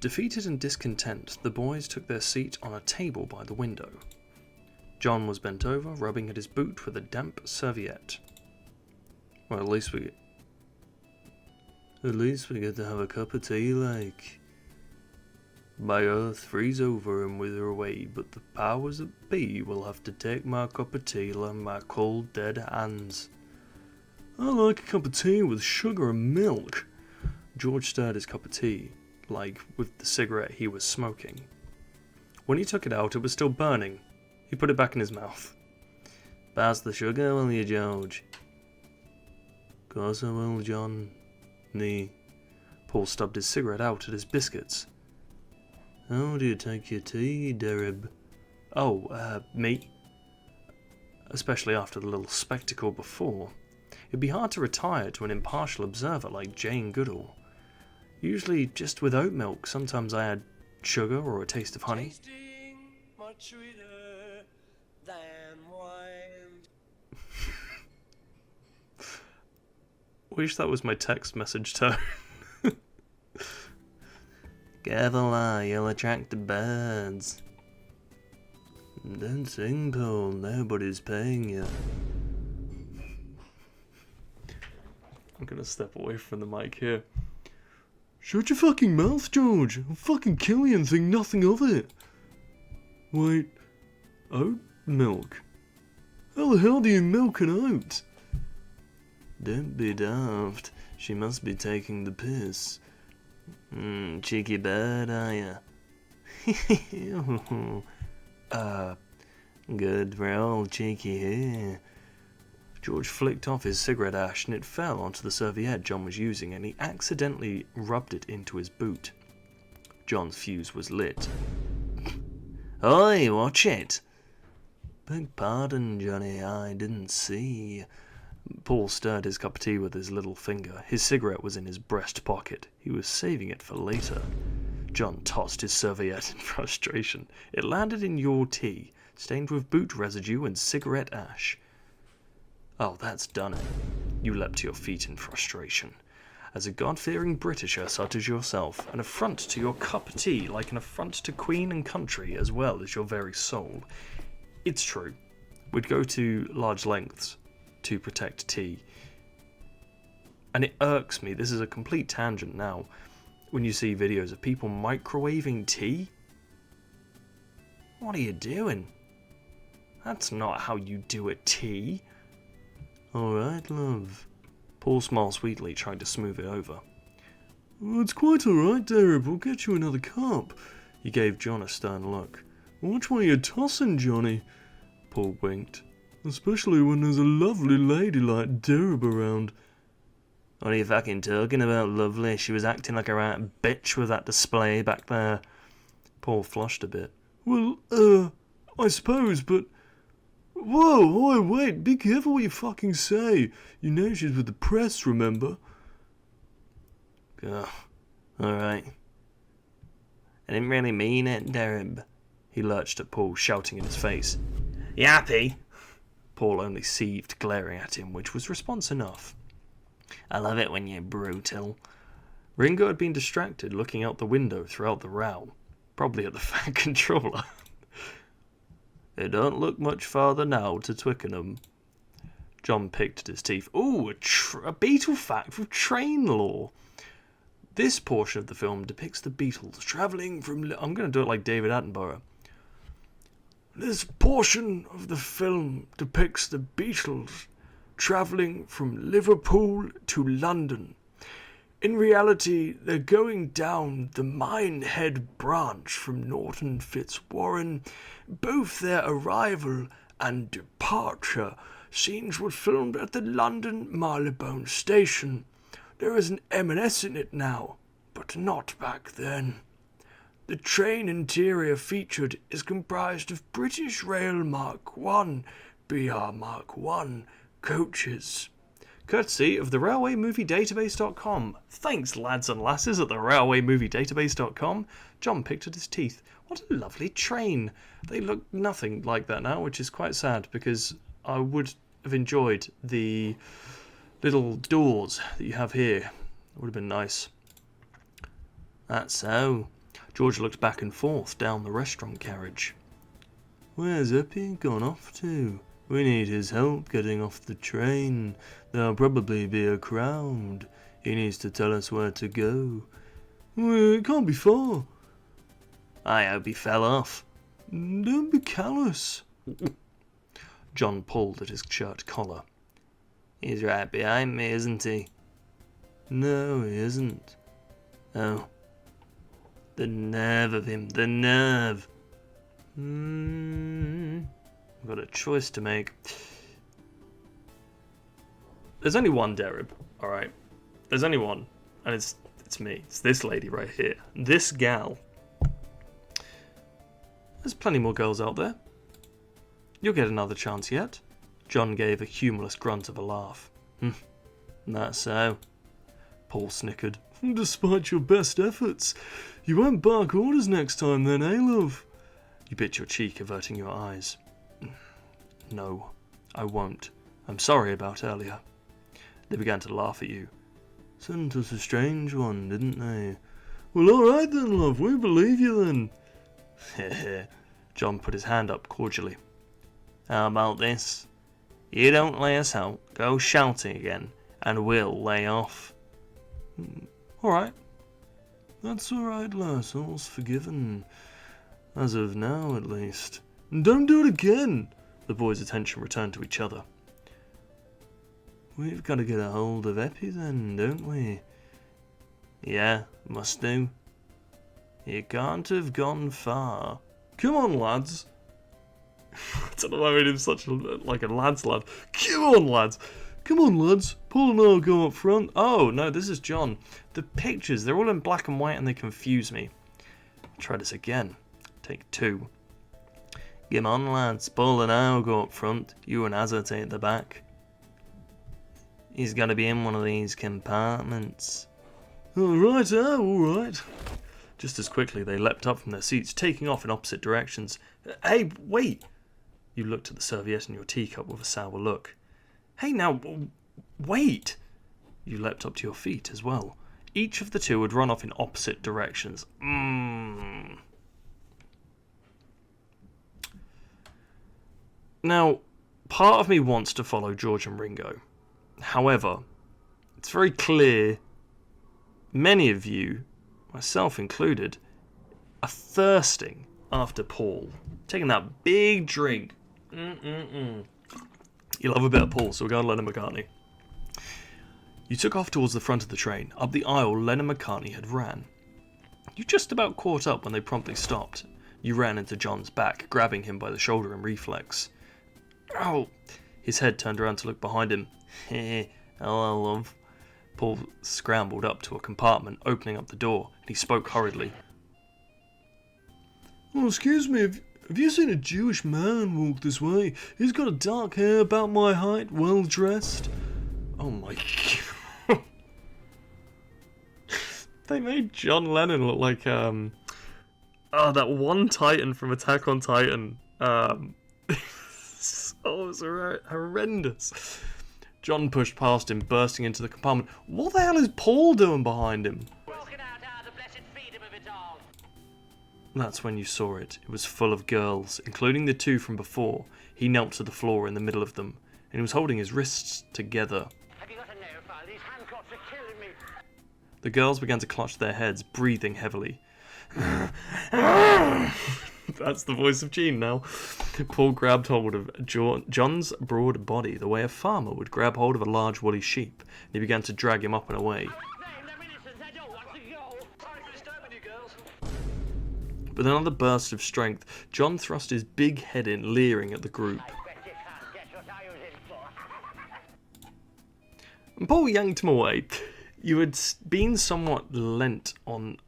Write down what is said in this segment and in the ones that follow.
Defeated and discontent, the boys took their seat on a table by the window. John was bent over, rubbing at his boot with a damp serviette. Well, at least we get to have a cup of tea, like. My earth freeze over and wither away, but the powers that be will have to take my cup of tea like my cold dead hands. I like a cup of tea with sugar and milk. George stirred his cup of tea, like with the cigarette he was smoking. When he took it out, it was still burning. He put it back in his mouth. Pass the sugar, will you, George? Course I will, John. Paul stubbed his cigarette out at his biscuits. How do you take your tea, Derib? Oh, me. Especially after the little spectacle before. It'd be hard to retire to an impartial observer like Jane Goodall. Usually just with oat milk. Sometimes I add sugar or a taste of honey. Tasting much sweeter than wine. Wish that was my text message tone. Careful, you'll attract the birds. Don't sing, Paul. Nobody's paying you. I'm gonna step away from the mic here. Shut your fucking mouth, George. I'll fucking kill you and think nothing of it. Wait, oat milk? How the hell do you milk an oat? Don't be daft. She must be taking the piss. Cheeky bird, are ya? Good for old cheeky here. George flicked off his cigarette ash and it fell onto the serviette John was using and he accidentally rubbed it into his boot. John's fuse was lit. Oi, watch it! Beg pardon, Johnny, I didn't see. Paul stirred his cup of tea with his little finger. His cigarette was in his breast pocket. He was saving it for later. John tossed his serviette in frustration. It landed in your tea, stained with boot residue and cigarette ash. Oh, that's done it. You leapt to your feet in frustration. As a God-fearing Britisher such as yourself, an affront to your cup of tea, like an affront to Queen and country as well as your very soul. It's true. We'd go to large lengths to protect tea. And it irks me, this is a complete tangent now, when you see videos of people microwaving tea. What are you doing? That's not how you do a tea. Alright, love. Paul smiled sweetly, trying to smooth it over. Oh, it's quite alright, Derib. We'll get you another cup. He gave John a stern look. Watch while you're tossing, Johnny. Paul winked. Especially when there's a lovely lady like Derib around. What are you fucking talking about, lovely? She was acting like a right bitch with that display back there. Paul flushed a bit. Well, I suppose, but... Whoa, wait, be careful what you fucking say. You know she's with the press, remember? Ugh, alright. I didn't really mean it, Derib. He lurched at Paul, shouting in his face. You happy? Paul only seethed, glaring at him, which was response enough. I love it when you're brutal. Ringo had been distracted, looking out the window throughout the row. Probably at the fan controller. It don't look much farther now to Twickenham. John picked at his teeth. Ooh, a Beatle fact from train lore. This portion of the film depicts the Beatles travelling from... I'm going to do it like David Attenborough. This portion of the film depicts the Beatles travelling from Liverpool to London. In reality, they're going down the Minehead branch from Norton Fitzwarren. Both their arrival and departure scenes were filmed at the London Marylebone station. There is an M&S in it now, but not back then. The train interior featured is comprised of British Rail Mark 1, BR Mark 1 coaches. Courtesy of the RailwayMovieDatabase.com. Thanks, lads and lasses at the RailwayMovieDatabase.com. John picked at his teeth. What a lovely train. They look nothing like that now, which is quite sad, because I would have enjoyed the little doors that you have here. It would have been nice. That's so. George looked back and forth down the restaurant carriage. Where's Eppie gone off to? We need his help getting off the train. There'll probably be a crowd. He needs to tell us where to go. Well, it can't be far. I hope he fell off. Don't be callous. John pulled at his shirt collar. He's right behind me, isn't he? No, he isn't. Oh. The nerve of him, the nerve. I've got a choice to make. There's only one Derib, alright? There's only one. And it's me. It's this lady right here. This gal. There's plenty more girls out there. You'll get another chance yet. John gave a humorless grunt of a laugh. That's so. Paul snickered. Despite your best efforts. You won't bark orders next time then, eh, love? You bit your cheek, averting your eyes. No, I won't. I'm sorry about earlier. They began to laugh at you. Sent us a strange one, didn't they? Well, alright then, love, we believe you then. Heh. John put his hand up cordially. How about this? You don't lay us out, go shouting again, and we'll lay off. Alright. That's alright, lass, all's forgiven. As of now, at least. And don't do it again! The boys' attention returned to each other. We've got to get a hold of Eppie then, don't we? Yeah, must do. You can't have gone far. Come on, lads. I don't know why I made him such a lad's lad. Come on, lads. Come on, lads. Paul and I'll go up front. Oh, no, this is John. The pictures, they're all in black and white and they confuse me. Try this again. Take 2. Come on, lads. Paul and I'll go up front. You and Azza take the back. He's got to be in one of these compartments. Alright, alright. Just as quickly, they leapt up from their seats, taking off in opposite directions. Hey, wait! You looked at the serviette in your teacup with a sour look. Hey, now, wait! You leapt up to your feet as well. Each of the two had run off in opposite directions. Now, part of me wants to follow George and Ringo. However, it's very clear many of you, myself included, are thirsting after Paul. Taking that big drink. You love a bit of Paul, so we're going to Lennon McCartney. You took off towards the front of the train. Up the aisle Lennon McCartney had ran. You just about caught up when they promptly stopped. You ran into John's back, grabbing him by the shoulder in reflex. Ow! His head turned around to look behind him. Hello, love. Paul scrambled up to a compartment, opening up the door, and he spoke hurriedly. Oh, excuse me, have you seen a Jewish man walk this way? He's got dark hair about my height, well dressed. Oh my god. They made John Lennon look like, that one Titan from Attack on Titan. It was horrendous. John pushed past him, bursting into the compartment. What the hell is Paul doing behind him? That's when you saw it. It was full of girls, including the 2 from before. He knelt to the floor in the middle of them, and he was holding his wrists together. Have you got a nail file? These handcuffs are killing me. The girls began to clutch their heads, breathing heavily. That's the voice of Gene now. Paul grabbed hold of John's broad body the way a farmer would grab hold of a large woolly sheep, and he began to drag him up and away. With another burst of strength, John thrust his big head in, leering at the group. And Paul yanked him away. You had been somewhat lent on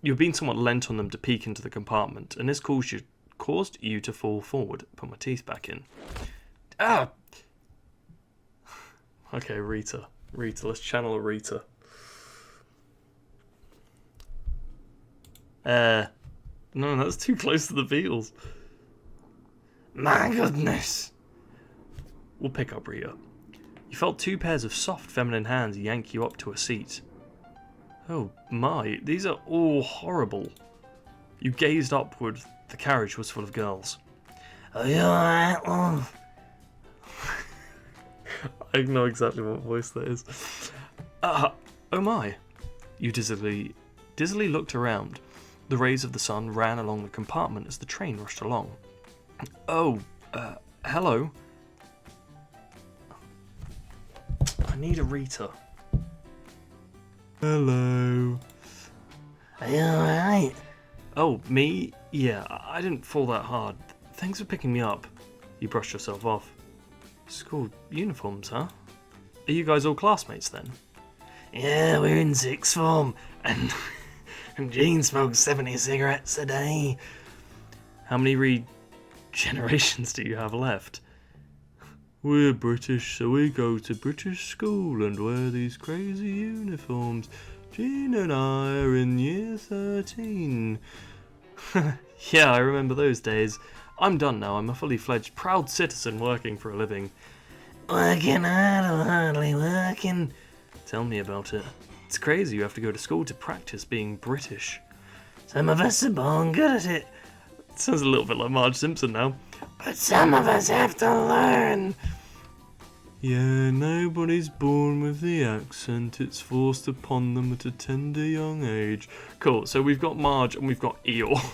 them to peek into the compartment, and this caused you to fall forward. Put my teeth back in. Ah! Okay, Rita, let's channel a Rita. No, that's too close to the Beatles. My goodness! We'll pick up Rita. You felt 2 pairs of soft feminine hands yank you up to a seat. Oh my, these are all horrible. You gazed upward. The carriage was full of girls. Are you alright, love? I know exactly what voice that is. Oh my. You dizzily looked around. The rays of the sun ran along the compartment as the train rushed along. Oh, hello. I need a Rita. Hello. Are you alright? Oh, me? Yeah, I didn't fall that hard. Thanks for picking me up. You brushed yourself off. School uniforms, huh? Are you guys all classmates then? Yeah, we're in sixth form, and Jean smokes 70 cigarettes a day. How many regenerations do you have left? We're British, so we go to British school and wear these crazy uniforms. Jean and I are in year 13. Yeah, I remember those days. I'm done now. I'm a fully fledged, proud citizen working for a living. Working hard or hardly working? Tell me about it. It's crazy you have to go to school to practice being British. Some of us are born good at it. Sounds a little bit like Marge Simpson now. But some of us have to learn. Yeah, nobody's born with the accent. It's forced upon them at a tender young age. Cool, so we've got Marge and we've got Eeyore.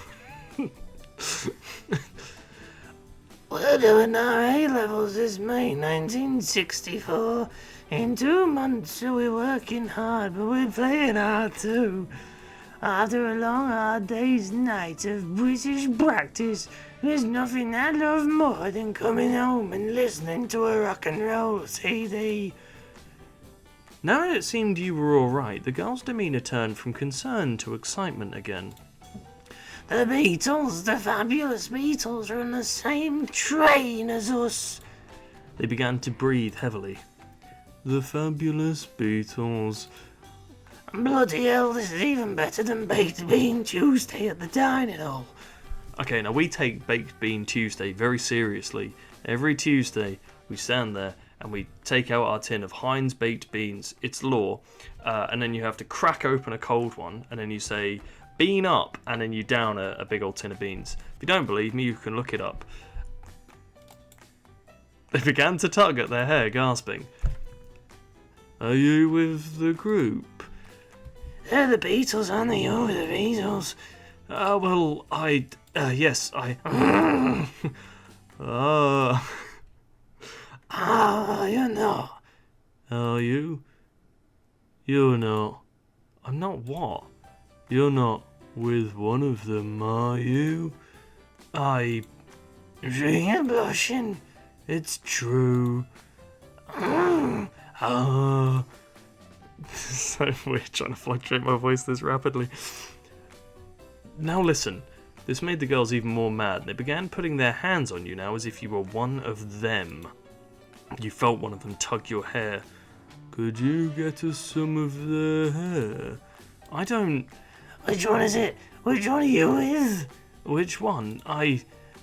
We're doing our A-levels this May 1964. In 2 months, so we're working hard, but we're playing hard too. After a long, hard day's night of British practice, there's nothing I love more than coming home and listening to a rock and roll CD. Now that it seemed you were alright, the girl's demeanour turned from concern to excitement again. The Beatles, the fabulous Beatles, are on the same train as us. They began to breathe heavily. The fabulous Beatles. Bloody hell, this is even better than Baked Bean Tuesday at the dining hall. Okay, now we take Baked Bean Tuesday very seriously. Every Tuesday, we stand there and we take out our tin of Heinz baked beans. It's law. And then you have to crack open a cold one, and then you say, bean up, and then you down a big old tin of beans. If you don't believe me, you can look it up. They began to tug at their hair, gasping. Are you with the group? They're the Beatles, aren't they? You're with the Beatles. Well, yes, I... You're not. Are you? You're not. I'm not what? You're not with one of them, are you? You're blushing. It's true. So weird trying to fluctuate my voice this rapidly. Now listen, this made the girls even more mad. They began putting their hands on you now as if you were one of them. You felt one of them tug your hair. Could you get us some of their hair? I don't... Which one is it? Which one are you with? Which one?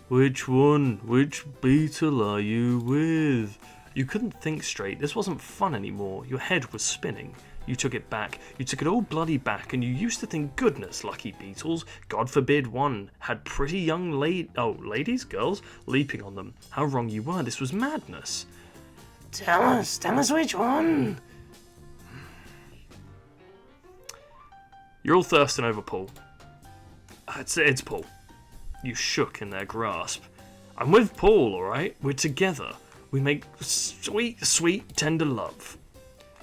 Which one? Which Beatle are you with? You couldn't think straight. This wasn't fun anymore. Your head was spinning. You took it back. You took it all bloody back, and you used to think, goodness, lucky Beatles. God forbid one had pretty young ladies, girls, leaping on them. How wrong you were. This was madness. Tell us which one. You're all thirsting over Paul. It's Paul. You shook in their grasp. I'm with Paul, alright? We're together. We make sweet, sweet, tender love.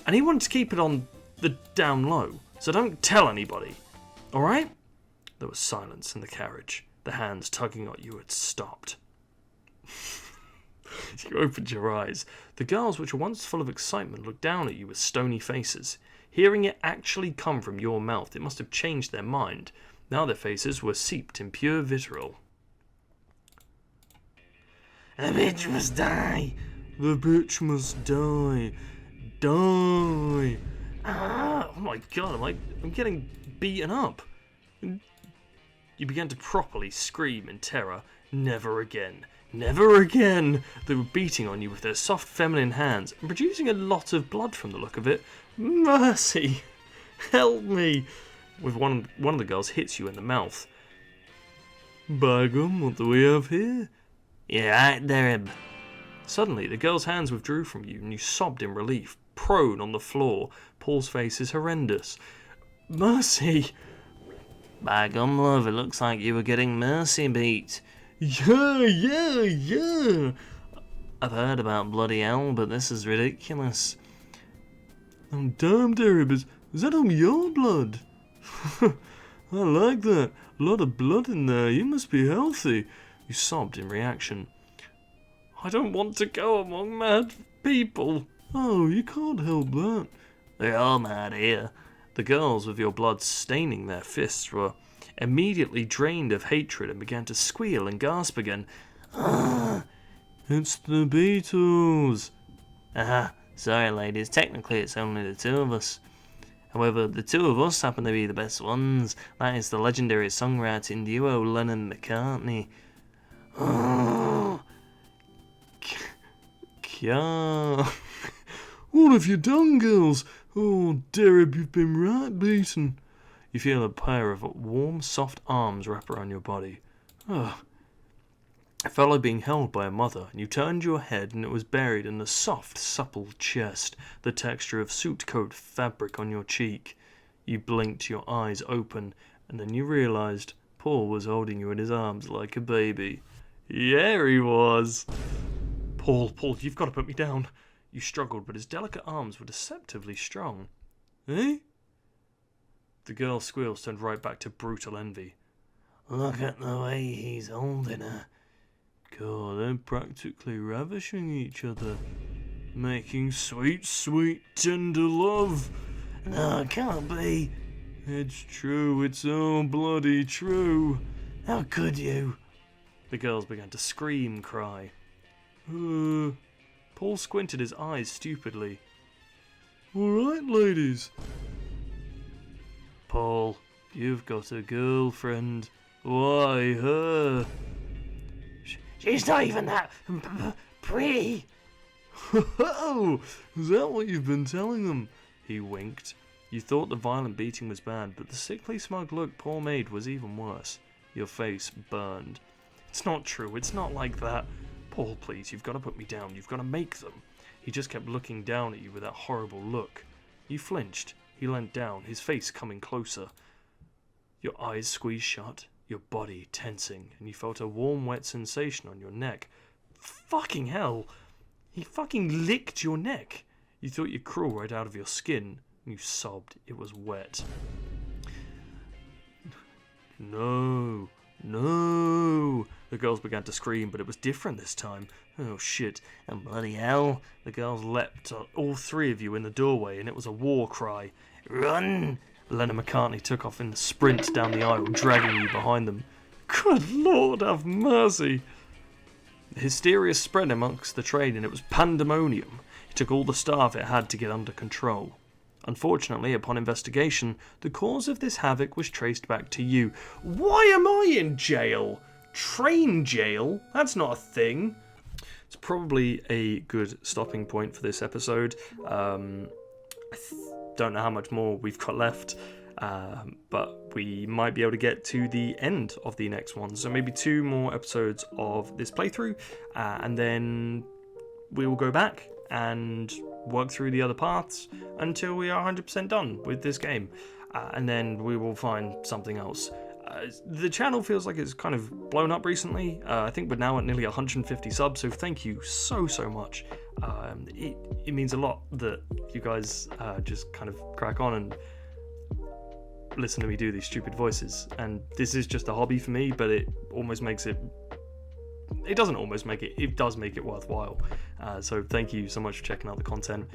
And he wanted to keep it on the down low, so don't tell anybody. Alright? There was silence in the carriage. The hands tugging at you had stopped. You opened your eyes. The girls, which were once full of excitement, looked down at you with stony faces. Hearing it actually come from your mouth, it must have changed their mind. Now their faces were seeped in pure vitriol. The bitch must die. The bitch must die. Die. Oh my god, I'm getting beaten up. You began to properly scream in terror. Never again. Never again. They were beating on you with their soft feminine hands and producing a lot of blood from the look of it. Mercy. Help me. With one of the girls hits you in the mouth. By gum, what do we have here? Yeah, right there. Suddenly, the girl's hands withdrew from you and you sobbed in relief, prone on the floor. Paul's face is horrendous. Mercy! By gum, love, it looks like you were getting mercy beat. Yeah. I've heard about bloody hell, but this is ridiculous. I'm damn, Derib, is that on your blood? I like that. A lot of blood in there. You must be healthy. You sobbed in reaction. I don't want to go among mad people. Oh, you can't help that. They're all mad here. The girls with your blood staining their fists were immediately drained of hatred and began to squeal and gasp again. It's the Beatles. Sorry ladies, technically it's only the two of us. However, the two of us happen to be the best ones. That is the legendary songwriting duo Lennon-McCartney. What have you done, girls? Oh, Derib, you've been right beaten. You feel a pair of warm, soft arms wrap around your body. I felt like being held by a mother, and you turned your head and it was buried in the soft, supple chest, the texture of suit coat fabric on your cheek. You blinked, your eyes open, and then you realised Paul was holding you in his arms like a baby. Yeah, he was. Paul, you've got to put me down. You struggled, but his delicate arms were deceptively strong. Eh? The girl's squeals turned right back to brutal envy. Look at the way he's holding her. God, they're practically ravishing each other. Making sweet, sweet, tender love. No, it can't be. It's true, it's all bloody true. How could you? The girls began to scream, cry. Paul squinted his eyes stupidly. Alright, ladies. Paul, you've got a girlfriend. Why her? She's not even that pretty. Oh, is that what you've been telling them? He winked. You thought the violent beating was bad, but the sickly smug look Paul made was even worse. Your face burned. It's not true, it's not like that. Paul, please, you've got to put me down, you've got to make them. He just kept looking down at you with that horrible look. You flinched. He leant down, his face coming closer. Your eyes squeezed shut, your body tensing, and you felt a warm, wet sensation on your neck. Fucking hell! He fucking licked your neck. You thought you'd crawl right out of your skin. You sobbed. It was wet. No. The girls began to scream, but it was different this time. Oh shit, and bloody hell. The girls leapt at all three of you in the doorway, and it was a war cry. Run! Lennon-McCartney took off in a sprint down the aisle, dragging you behind them. Good Lord, have mercy! The hysteria spread amongst the train, and it was pandemonium. It took all the staff it had to get under control. Unfortunately, upon investigation, the cause of this havoc was traced back to you. Why am I in jail? Train jail? That's not a thing. It's probably a good stopping point for this episode. Don't know how much more we've got left, but we might be able to get to the end of the next one. So maybe 2 more episodes of this playthrough, and then we will go back and work through the other paths until we are 100% done with this game, and then we will find something else. The channel feels like it's kind of blown up recently. I think we're now at nearly 150 subs, so thank you so much. It means a lot that you guys just kind of crack on and listen to me do these stupid voices. And this is just a hobby for me, but it almost makes it... It doesn't almost make it, it does make it worthwhile. So thank you so much for checking out the content.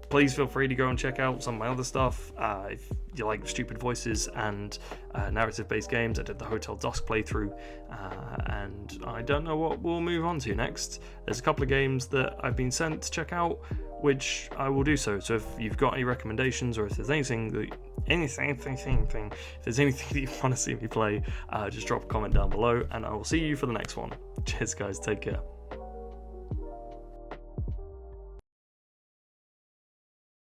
Please feel free to go and check out some of my other stuff. If you like stupid voices and narrative-based games, I did the Hotel Dusk playthrough, and I don't know what we'll move on to next. There's a couple of games that I've been sent to check out, which I will do so. So if you've got any recommendations, or if there's anything that you want to see me play, just drop a comment down below, and I will see you for the next one. Cheers, guys. Take care.